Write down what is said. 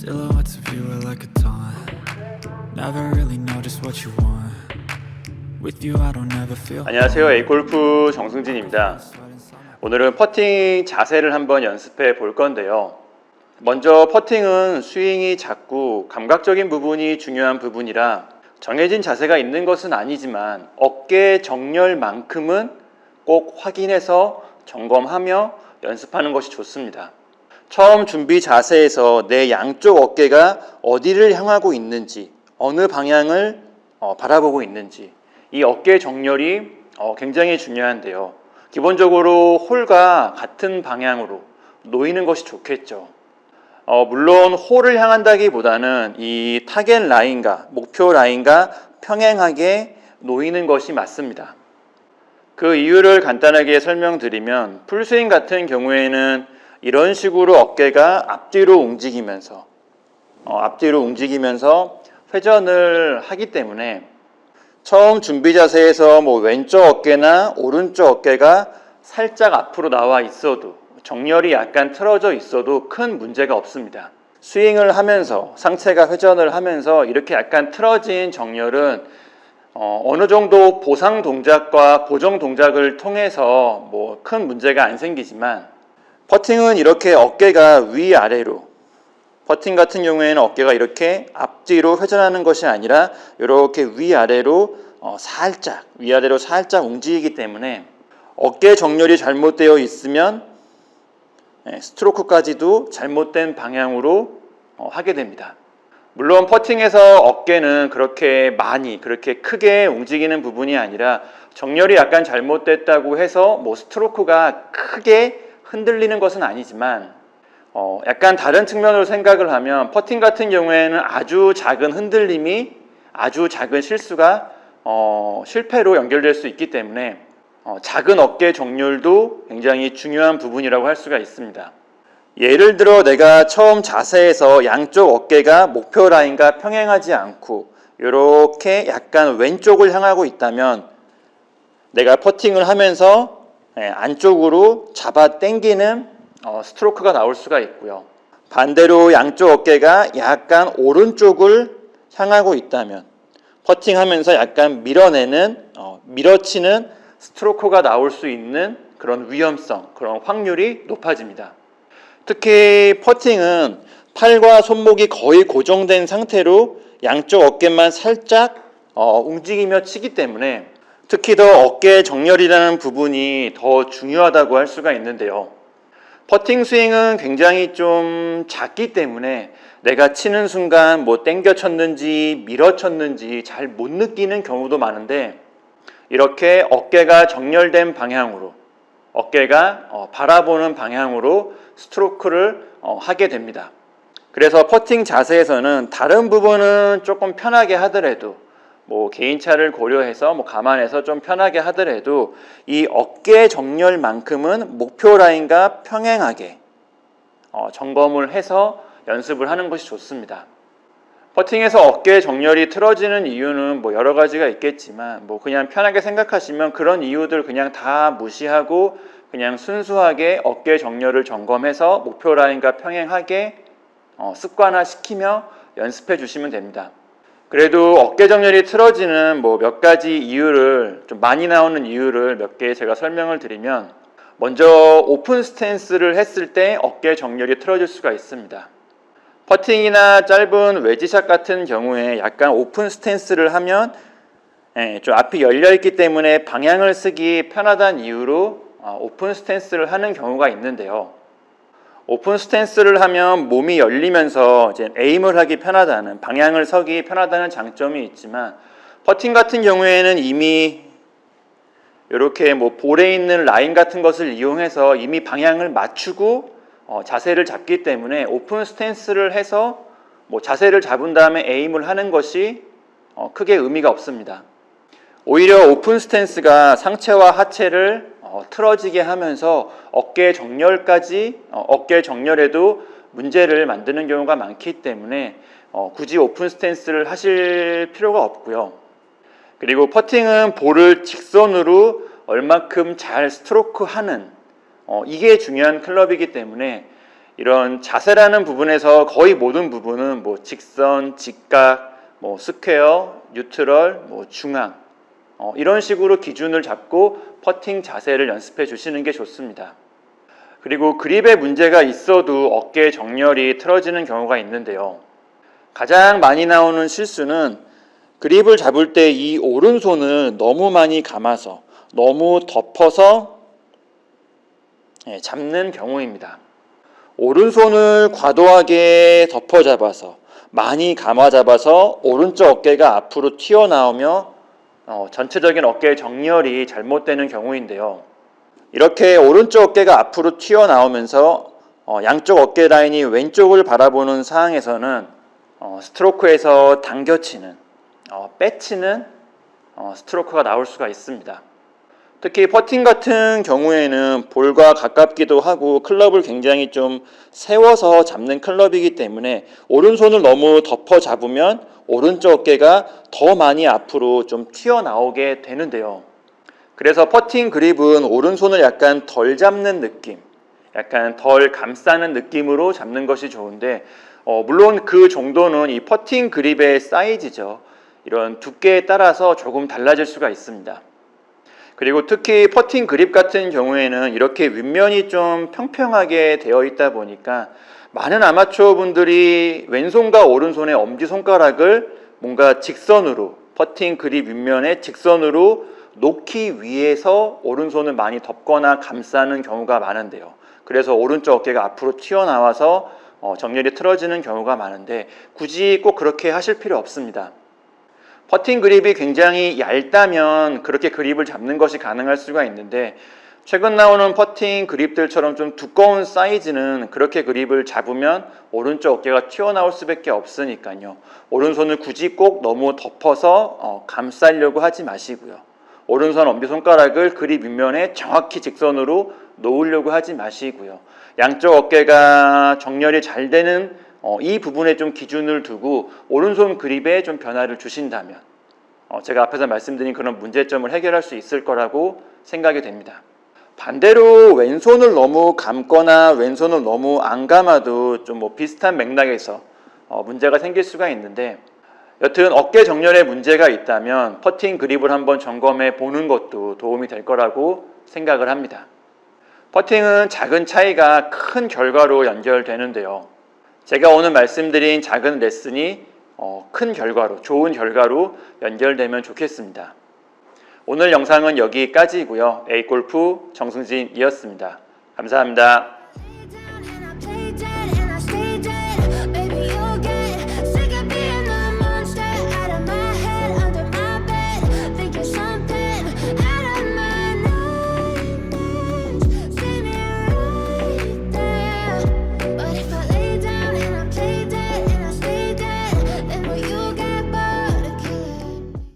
Silhouettes of you are like a taunt. Never really know just what you want. With you I don't ever feel. 안녕하세요. A골프 정승진입니다. 오늘은 퍼팅 자세를 한번 연습해 볼 건데요. 먼저 퍼팅은 스윙이 작고 감각적인 부분이 중요한 부분이라 정해진 자세가 있는 것은 아니지만 어깨 정렬만큼은 꼭 확인해서 점검하며 연습하는 것이 좋습니다. 처음 준비 자세에서 내 양쪽 어깨가 어디를 향하고 있는지, 어느 방향을 바라보고 있는지, 이 어깨 정렬이 굉장히 중요한데요. 기본적으로 홀과 같은 방향으로 놓이는 것이 좋겠죠. 물론 홀을 향한다기보다는 이 타겟 라인과 목표 라인과 평행하게 놓이는 것이 맞습니다. 그 이유를 간단하게 설명드리면 풀스윙 같은 경우에는 이런 식으로 어깨가 앞뒤로 움직이면서 회전을 하기 때문에 처음 준비 자세에서 왼쪽 어깨나 오른쪽 어깨가 살짝 앞으로 나와 있어도 정렬이 약간 틀어져 있어도 큰 문제가 없습니다. 스윙을 하면서 상체가 회전을 하면서 이렇게 약간 틀어진 정렬은 어느 정도 보상 동작과 보정 동작을 통해서 큰 문제가 안 생기지만 퍼팅은 이렇게 어깨가 위아래로, 퍼팅 같은 경우에는 어깨가 이렇게 앞뒤로 회전하는 것이 아니라 이렇게 위아래로 살짝 움직이기 때문에 어깨 정렬이 잘못되어 있으면 스트로크까지도 잘못된 방향으로 하게 됩니다. 물론 퍼팅에서 어깨는 그렇게 크게 움직이는 부분이 아니라 정렬이 약간 잘못됐다고 해서 스트로크가 크게 흔들리는 것은 아니지만 약간 다른 측면으로 생각을 하면 퍼팅 같은 경우에는 아주 작은 흔들림이 아주 작은 실수가 실패로 연결될 수 있기 때문에 작은 어깨 정렬도 굉장히 중요한 부분이라고 할 수가 있습니다. 예를 들어 내가 처음 자세에서 양쪽 어깨가 목표 라인과 평행하지 않고 이렇게 약간 왼쪽을 향하고 있다면 내가 퍼팅을 하면서 안쪽으로 잡아 당기는 스트로크가 나올 수가 있고요. 반대로 양쪽 어깨가 약간 오른쪽을 향하고 있다면 퍼팅하면서 약간 밀어치는 스트로크가 나올 수 있는 그런 위험성, 그런 확률이 높아집니다. 특히 퍼팅은 팔과 손목이 거의 고정된 상태로 양쪽 어깨만 살짝 움직이며 치기 때문에 특히 더 어깨 정렬이라는 부분이 더 중요하다고 할 수가 있는데요. 퍼팅 스윙은 굉장히 좀 작기 때문에 내가 치는 순간 당겨 쳤는지 밀어 쳤는지 잘 못 느끼는 경우도 많은데 이렇게 어깨가 정렬된 방향으로, 어깨가 바라보는 방향으로 스트로크를 하게 됩니다. 그래서 퍼팅 자세에서는 다른 부분은 조금 편하게 하더라도 개인차를 고려해서 감안해서 좀 편하게 하더라도 이 어깨 정렬만큼은 목표 라인과 평행하게 점검을 해서 연습을 하는 것이 좋습니다. 퍼팅에서 어깨 정렬이 틀어지는 이유는 여러 가지가 있겠지만 그냥 편하게 생각하시면 그런 이유들 그냥 다 무시하고 그냥 순수하게 어깨 정렬을 점검해서 목표 라인과 평행하게 습관화시키며 연습해 주시면 됩니다. 그래도 어깨 정렬이 틀어지는 몇 가지 이유를, 좀 많이 나오는 이유를 몇 개 제가 설명을 드리면, 먼저 오픈 스탠스를 했을 때 어깨 정렬이 틀어질 수가 있습니다. 퍼팅이나 짧은 웨지샷 같은 경우에 약간 오픈 스탠스를 하면 좀 앞이 열려 있기 때문에 방향을 쓰기 편하다는 이유로 오픈 스탠스를 하는 경우가 있는데요. 오픈 스탠스를 하면 몸이 열리면서 이제 에임을 하기 편하다는, 방향을 서기 편하다는 장점이 있지만 퍼팅 같은 경우에는 이미 이렇게 볼에 있는 라인 같은 것을 이용해서 이미 방향을 맞추고 자세를 잡기 때문에 오픈 스탠스를 해서 자세를 잡은 다음에 에임을 하는 것이 크게 의미가 없습니다. 오히려 오픈 스탠스가 상체와 하체를 틀어지게 하면서 어깨 정렬에도 문제를 만드는 경우가 많기 때문에 굳이 오픈 스탠스를 하실 필요가 없고요. 그리고 퍼팅은 볼을 직선으로 얼마큼 잘 스트로크 하는 이게 중요한 클럽이기 때문에 이런 자세라는 부분에서 거의 모든 부분은 뭐 직선, 직각, 뭐 스퀘어, 뉴트럴, 뭐 중앙 이런 식으로 기준을 잡고 퍼팅 자세를 연습해 주시는 게 좋습니다. 그리고 그립에 문제가 있어도 어깨 정렬이 틀어지는 경우가 있는데요. 가장 많이 나오는 실수는 그립을 잡을 때 이 오른손을 너무 많이 감아서 너무 덮어서 잡는 경우입니다. 오른손을 과도하게 덮어 잡아서 많이 감아 잡아서 오른쪽 어깨가 앞으로 튀어나오며 전체적인 어깨 정렬이 잘못되는 경우인데요. 이렇게 오른쪽 어깨가 앞으로 튀어나오면서 양쪽 어깨 라인이 왼쪽을 바라보는 상황에서는 스트로크에서 당겨치는, 빼치는 스트로크가 나올 수가 있습니다. 특히 퍼팅 같은 경우에는 볼과 가깝기도 하고 클럽을 굉장히 좀 세워서 잡는 클럽이기 때문에 오른손을 너무 덮어 잡으면 오른쪽 어깨가 더 많이 앞으로 좀 튀어나오게 되는데요. 그래서 퍼팅 그립은 오른손을 약간 덜 잡는 느낌, 약간 덜 감싸는 느낌으로 잡는 것이 좋은데 물론 그 정도는 이 퍼팅 그립의 사이즈죠. 이런 두께에 따라서 조금 달라질 수가 있습니다. 그리고 특히 퍼팅 그립 같은 경우에는 이렇게 윗면이 좀 평평하게 되어 있다 보니까 많은 아마추어 분들이 왼손과 오른손의 엄지손가락을 뭔가 직선으로 퍼팅 그립 윗면에 직선으로 놓기 위해서 오른손을 많이 덮거나 감싸는 경우가 많은데요. 그래서 오른쪽 어깨가 앞으로 튀어나와서 정렬이 틀어지는 경우가 많은데 굳이 꼭 그렇게 하실 필요 없습니다. 퍼팅 그립이 굉장히 얇다면 그렇게 그립을 잡는 것이 가능할 수가 있는데 최근 나오는 퍼팅 그립들처럼 좀 두꺼운 사이즈는 그렇게 그립을 잡으면 오른쪽 어깨가 튀어나올 수밖에 없으니까요. 오른손을 굳이 꼭 너무 덮어서 감싸려고 하지 마시고요. 오른손 엄지손가락을 그립 윗면에 정확히 직선으로 놓으려고 하지 마시고요. 양쪽 어깨가 정렬이 잘 되는 이 부분에 좀 기준을 두고 오른손 그립에 좀 변화를 주신다면 제가 앞에서 말씀드린 그런 문제점을 해결할 수 있을 거라고 생각이 됩니다. 반대로 왼손을 너무 감거나 왼손을 너무 안 감아도 좀 비슷한 맥락에서 문제가 생길 수가 있는데 여튼 어깨 정렬에 문제가 있다면 퍼팅 그립을 한번 점검해 보는 것도 도움이 될 거라고 생각을 합니다. 퍼팅은 작은 차이가 큰 결과로 연결되는데요. 제가 오늘 말씀드린 작은 레슨이 큰 결과로, 좋은 결과로 연결되면 좋겠습니다. 오늘 영상은 여기까지고요. A골프 정승진이었습니다. 감사합니다.